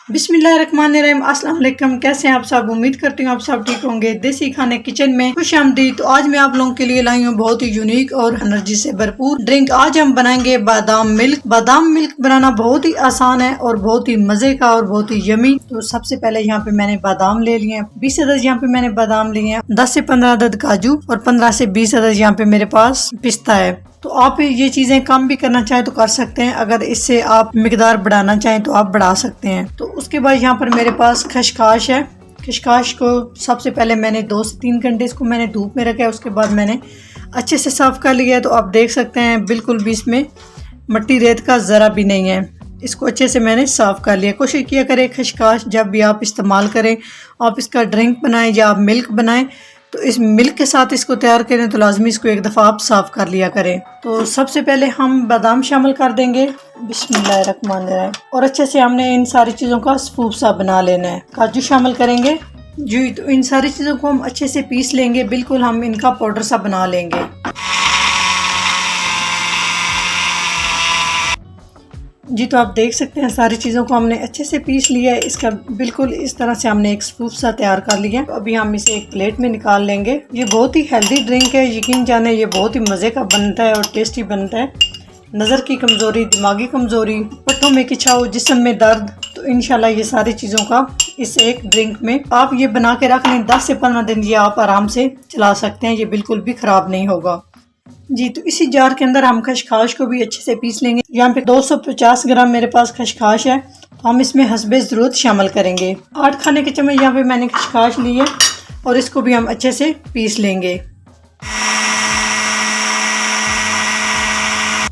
बिस्मिल्लाहिर्रहमानिर्रहीम। अस्सलाम वालेकुम। कैसे हैं आप सब? उम्मीद करती हूँ आप सब ठीक होंगे। देसी खाने किचन में खुशामदीद। तो आज मैं आप लोगों के लिए लाई हूँ बहुत ही यूनिक और एनर्जी से भरपूर ड्रिंक। आज हम बनाएंगे बादाम मिल्क। बादाम मिल्क बनाना बहुत ही आसान है और बहुत ही मजे का और बहुत ही यमी। तो सबसे पहले यहाँ पे मैंने बादाम ले लिए हैं 20 अदद। यहाँ पे मैंने बादाम लिए हैं 10 से 15 अदद काजू और 15 से 20 अदद यहाँ पे मेरे पास पिस्ता है। तो आप ये चीजें कम भी करना चाहें तो कर सकते हैं। अगर इससे आप मिकदार बढ़ाना चाहें तो आप बढ़ा सकते हैं। तो उसके बाद यहाँ पर मेरे पास खशखाश है। खशखाश को सबसे पहले मैंने 2 से 3 घंटे इसको मैंने धूप में रखा है। उसके बाद मैंने अच्छे से साफ कर लिया है। तो आप देख सकते हैं बिल्कुल भी इसमें मट्टी रेत का ज़रा भी नहीं है। इसको अच्छे से मैंने साफ कर लिया। कोशिश किया करें खशखाश जब भी आप इस्तेमाल करें, आप इसका ड्रिंक बनाएं या आप मिल्क बनाएं तो इस मिल्क के साथ इसको तैयार करें तो लाजमी इसको एक दफ़ा आप साफ कर लिया करें। तो सबसे पहले हम बादाम शामिल कर देंगे। बिस्मिल्लाहिर्रहमानिर्रहीम। और अच्छे से हमने इन सारी चीज़ों का स्पूफ सा बना लेना है। काजू शामिल करेंगे जी। तो इन सारी चीज़ों को हम अच्छे से पीस लेंगे। बिल्कुल हम इनका पाउडर सा बना लेंगे। जी तो आप देख सकते हैं सारी चीज़ों को हमने अच्छे से पीस लिया है। इसका बिल्कुल इस तरह से हमने एक स्पूफ सा तैयार कर लिया है। अभी हम इसे एक प्लेट में निकाल लेंगे। ये बहुत ही हेल्दी ड्रिंक है। यकीन जाने ये बहुत ही मज़े का बनता है और टेस्टी बनता है। नज़र की कमज़ोरी, दिमागी कमज़ोरी, पट्टों में खिंचाव, जिस्म में दर्द, तो इंशाल्लाह ये सारी चीज़ों का इस एक ड्रिंक में आप ये बना के रख लें। 10 से 15 दिन ये आप आराम से चला सकते हैं। ये बिल्कुल भी ख़राब नहीं होगा जी। तो इसी जार के अंदर हम खशखाश को भी अच्छे से पीस लेंगे। यहाँ पे 250 ग्राम मेरे पास खशखाश है। तो हम इसमें हस्बे ज़रूरत शामिल करेंगे। 8 खाने के चम्मच यहाँ पे मैंने खशखाश ली है और इसको भी हम अच्छे से पीस लेंगे।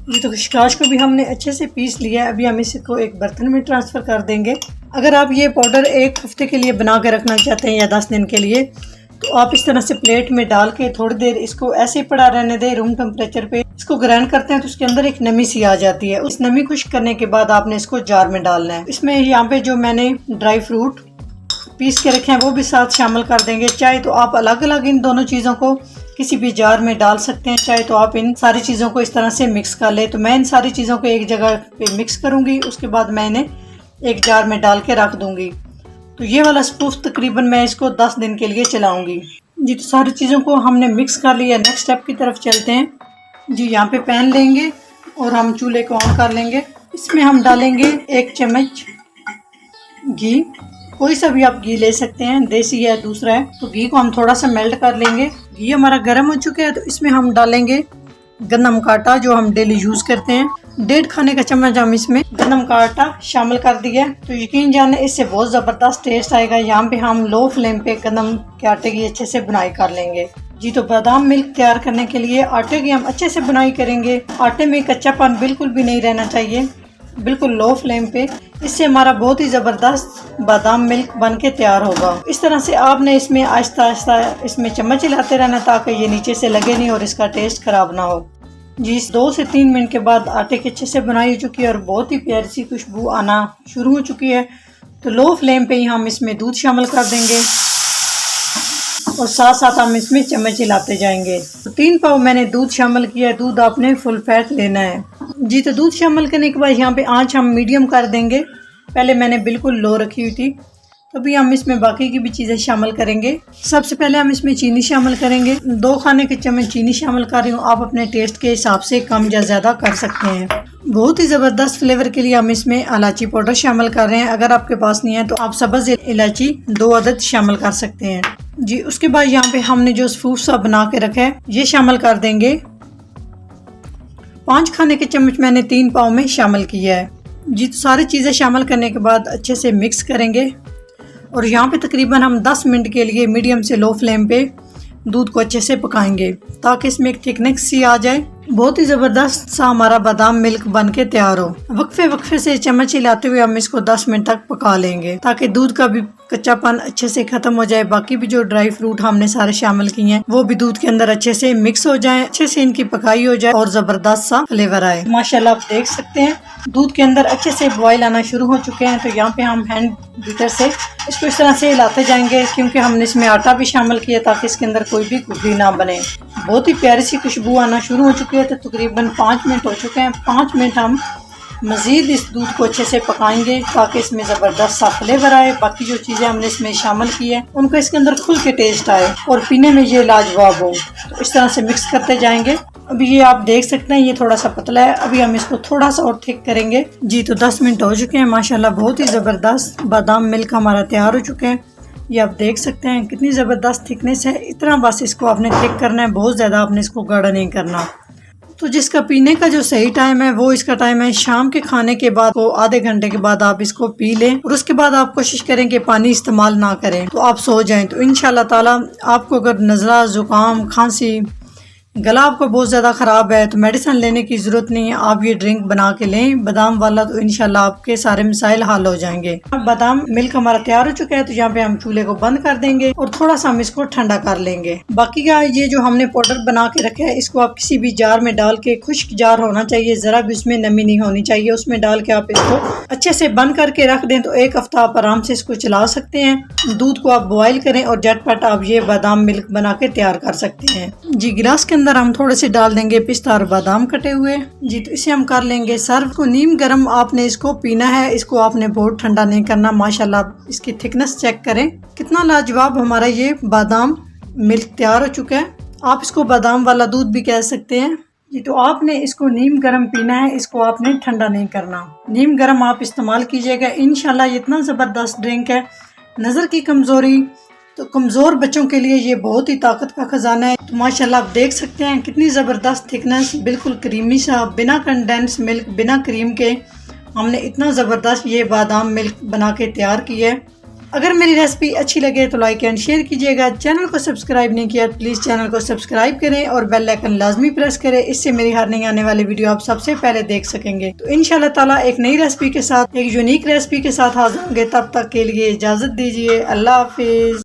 ये तो खशखाश को भी हमने अच्छे से पीस लिया है। अभी हम इसको एक बर्तन में ट्रांसफ़र कर देंगे। अगर आप ये पाउडर 1 हफ्ते के लिए बना के रखना चाहते हैं या 10 दिन के लिए तो आप इस तरह से प्लेट में डाल के थोड़ी देर इसको ऐसे ही पड़ा रहने दें रूम टेम्परेचर पे। इसको ग्राइंड करते हैं तो उसके अंदर एक नमी सी आ जाती है। उस नमी खुश्क करने के बाद आपने इसको जार में डालना है। इसमें यहाँ पे जो मैंने ड्राई फ्रूट पीस के रखे हैं वो भी साथ शामिल कर देंगे। चाहे तो आप अलग अलग इन दोनों चीज़ों को किसी भी जार में डाल सकते हैं, चाहे तो आप इन सारी चीज़ों को इस तरह से मिक्स कर ले। तो मैं इन सारी चीज़ों को एक जगह पे मिक्स करूँगी। उसके बाद मैं इन्हें एक जार में डाल के रख दूँगी। तो ये वाला स्पूफ तकरीबन मैं इसको 10 दिन के लिए चलाऊँगी जी। तो सारी चीज़ों को हमने मिक्स कर लिया। नेक्स्ट स्टेप की तरफ चलते हैं जी। यहाँ पे पैन लेंगे और हम चूल्हे को ऑन कर लेंगे। इसमें हम डालेंगे 1 चम्मच घी। कोई सा भी आप घी ले सकते हैं, देसी है दूसरा है। तो घी को हम थोड़ा सा मेल्ट कर लेंगे। घी हमारा गर्म हो चुका है तो इसमें हम डालेंगे गंदम का आटा जो हम डेली यूज़ करते हैं। 1.5 खाने का चम्मच हम इसमें गंदम का आटा शामिल कर दिया। तो यकीन जाने इससे बहुत ज़बरदस्त टेस्ट आएगा। यहाँ पे हम लो फ्लेम पे गंदम के आटे की अच्छे से बुनाई कर लेंगे जी। तो बादाम मिल्क तैयार करने के लिए आटे की हम अच्छे से बुनाई करेंगे। आटे में कच्चापन बिल्कुल भी नहीं रहना चाहिए, बिल्कुल लो फ्लेम पे। इससे हमारा बहुत ही ज़बरदस्त बादाम मिल्क बन के तैयार होगा। इस तरह से आपने इसमें आहिस्ता आहिस्ता इसमें चम्मच हिलाते रहना ताकि ये नीचे से लगे नहीं और इसका टेस्ट ख़राब ना हो जी। 2 से 3 मिनट के बाद आटे की अच्छे से बनाई हो चुकी है और बहुत ही प्यारी सी खुशबू आना शुरू हो चुकी है। तो लो फ्लेम पे ही हम इसमें दूध शामिल कर देंगे और साथ साथ हम इसमें चम्मच हिलाते जाएंगे। तो 3 पाव मैंने दूध शामिल किया। दूध आपने फुल फैट लेना है जी। तो दूध शामिल करने के बाद यहाँ पे आंच हम मीडियम कर देंगे। पहले मैंने बिल्कुल लो रखी हुई थी। तो अभी हम इसमें बाकी की भी चीज़ें शामिल करेंगे। सबसे पहले हम इसमें चीनी शामिल करेंगे। 2 खाने के चम्मच चीनी शामिल कर रही हूँ। आप अपने टेस्ट के हिसाब से कम या ज़्यादा कर सकते हैं। बहुत ही ज़बरदस्त फ्लेवर के लिए हम इसमें इलायची पाउडर शामिल कर रहे हैं। अगर आपके पास नहीं है तो आप सब्ज़ इलायची 2 अदद शामिल कर सकते हैं जी। उसके बाद यहाँ पे हमने जो स्पूफ सा बना के रखा है ये शामिल कर देंगे। 5 खाने के चम्मच मैंने 3 पाव में शामिल किया है जी। तो सारी चीज़ें शामिल करने के बाद अच्छे से मिक्स करेंगे और यहाँ पे तकरीबन हम 10 मिनट के लिए मीडियम से लो फ्लेम पे दूध को अच्छे से पकाएंगे ताकि इसमें एक थिकनेस सी आ जाए। बहुत ही ज़बरदस्त सा हमारा बादाम मिल्क बन के तैयार हो। वक्फे वक्फे से चम्मच हिलाते हुए हम इसको 10 मिनट तक पका लेंगे ताकि दूध का भी कच्चापन अच्छे से खत्म हो जाए। बाकी भी जो ड्राई फ्रूट हमने सारे शामिल किए हैं वो भी दूध के अंदर अच्छे से मिक्स हो जाए, अच्छे से इनकी पकाई हो जाए और ज़बरदस्त सा फ्लेवर आए। माशाल्लाह आप देख सकते हैं दूध के अंदर अच्छे से बॉयल आना शुरू हो चुके हैं। तो यहाँ पे हम हैंड बीटर से इसको इस तरह से हिलाते जाएंगे क्योंकि हमने इसमें आटा भी शामिल किया ताकि इसके अंदर कोई भी गुठली ना बने। बहुत ही प्यारी सी खुशबू आना शुरू हो चुकी है। तो तकरीबन 5 मिनट हो चुके हैं। 5 मिनट हम मज़ीद इस दूध को अच्छे से पकाएंगे ताकि इसमें ज़बरदस्त सा फ्लेवर आए। बाकी जो चीज़ें हमने इसमें शामिल की है उनको इसके अंदर खुल के टेस्ट आए और पीने में ये लाजवाब हो। तो इस तरह से मिक्स करते जाएंगे। अभी ये आप देख सकते हैं ये थोड़ा सा पतला है, अभी हम इसको थोड़ा सा और थिक करेंगे जी। तो 10 मिनट हो चुके हैं माशाल्लाह, बहुत ही ज़बरदस्त बादाम मिल्क हमारा तैयार हो चुके हैं। ये आप देख सकते हैं कितनी ज़बरदस्त थिकनेस है। इतना बस इसको आपने थिक करना है, बहुत ज़्यादा आपने इसको गाढ़ा नहीं करना। तो जिसका पीने का जो सही टाइम है वो इसका टाइम है शाम के खाने के बाद, तो आधे घंटे के बाद आप इसको पी लें और उसके बाद आप कोशिश करें कि पानी इस्तेमाल ना करें, तो आप सो जाएं। तो इंशाल्लाह ताला आपको अगर नज़ला, ज़ुकाम, खांसी, गला आपको बहुत ज़्यादा ख़राब है तो मेडिसिन लेने की ज़रूरत नहीं है, आप ये ड्रिंक बना के लें बादाम वाला, तो इंशाल्लाह आपके सारे मसाइल हल हो जाएंगे। बादाम मिल्क हमारा तैयार हो चुका है, तो यहाँ पे हम चूल्हे को बंद कर देंगे और थोड़ा सा हम इसको ठंडा कर लेंगे। बाकी का ये जो हमने पाउडर बना के रखा है इसको आप किसी भी जार में डाल के, खुश्क जार होना चाहिए, ज़रा भी उसमें नमी नहीं होनी चाहिए, उसमें डाल के आप इसको अच्छे से बंद करके रख दें तो 1 हफ्ता आप आराम से इसको चला सकते हैं। दूध को आप बॉयल करें और झटपट आप ये बादाम मिल्क बना के तैयार कर सकते हैं जी। गिलास के अंदर हम थोड़े से डाल देंगे पिस्ता और बादाम कटे हुए जी। तो इसे हम कर लेंगे सर्व। को नीम गर्म आपने इसको पीना है, इसको आपने बहुत ठंडा नहीं करना। माशाल्लाह इसकी थिकनेस चेक करें, कितना लाजवाब हमारा ये बादाम मिल्क तैयार हो चुका है। आप इसको बादाम वाला दूध भी कह सकते हैं जी। तो आपने इसको नीम गर्म पीना है, इसको आपने ठंडा नहीं करना। नीम गर्म आप इस्तेमाल कीजिएगा, इंशाल्लाह इतना ज़बरदस्त ड्रिंक है। नज़र की कमज़ोरी, तो कमज़ोर बच्चों के लिए ये बहुत ही ताकत का ख़जाना है। तो माशाल्लाह आप देख सकते हैं कितनी ज़बरदस्त थिकनेस, बिल्कुल क्रीमी सा, बिना कंडेंस मिल्क, बिना क्रीम के हमने इतना ज़बरदस्त ये बादाम मिल्क बना के तैयार की है। अगर मेरी रेसिपी अच्छी लगे तो लाइक एंड शेयर कीजिएगा। चैनल को सब्सक्राइब नहीं किया प्लीज़ चैनल को सब्सक्राइब करें और बेल आइकन लाजमी प्रेस करें, इससे मेरी हर नई आने वाली वीडियो आप सबसे पहले देख सकेंगे। तो इंशाल्लाह ताला एक नई रेसिपी के साथ, एक यूनिक रेसिपी के साथ हाजिर होंगे। तब तक के लिए इजाज़त दीजिए। अल्लाह हाफिज़।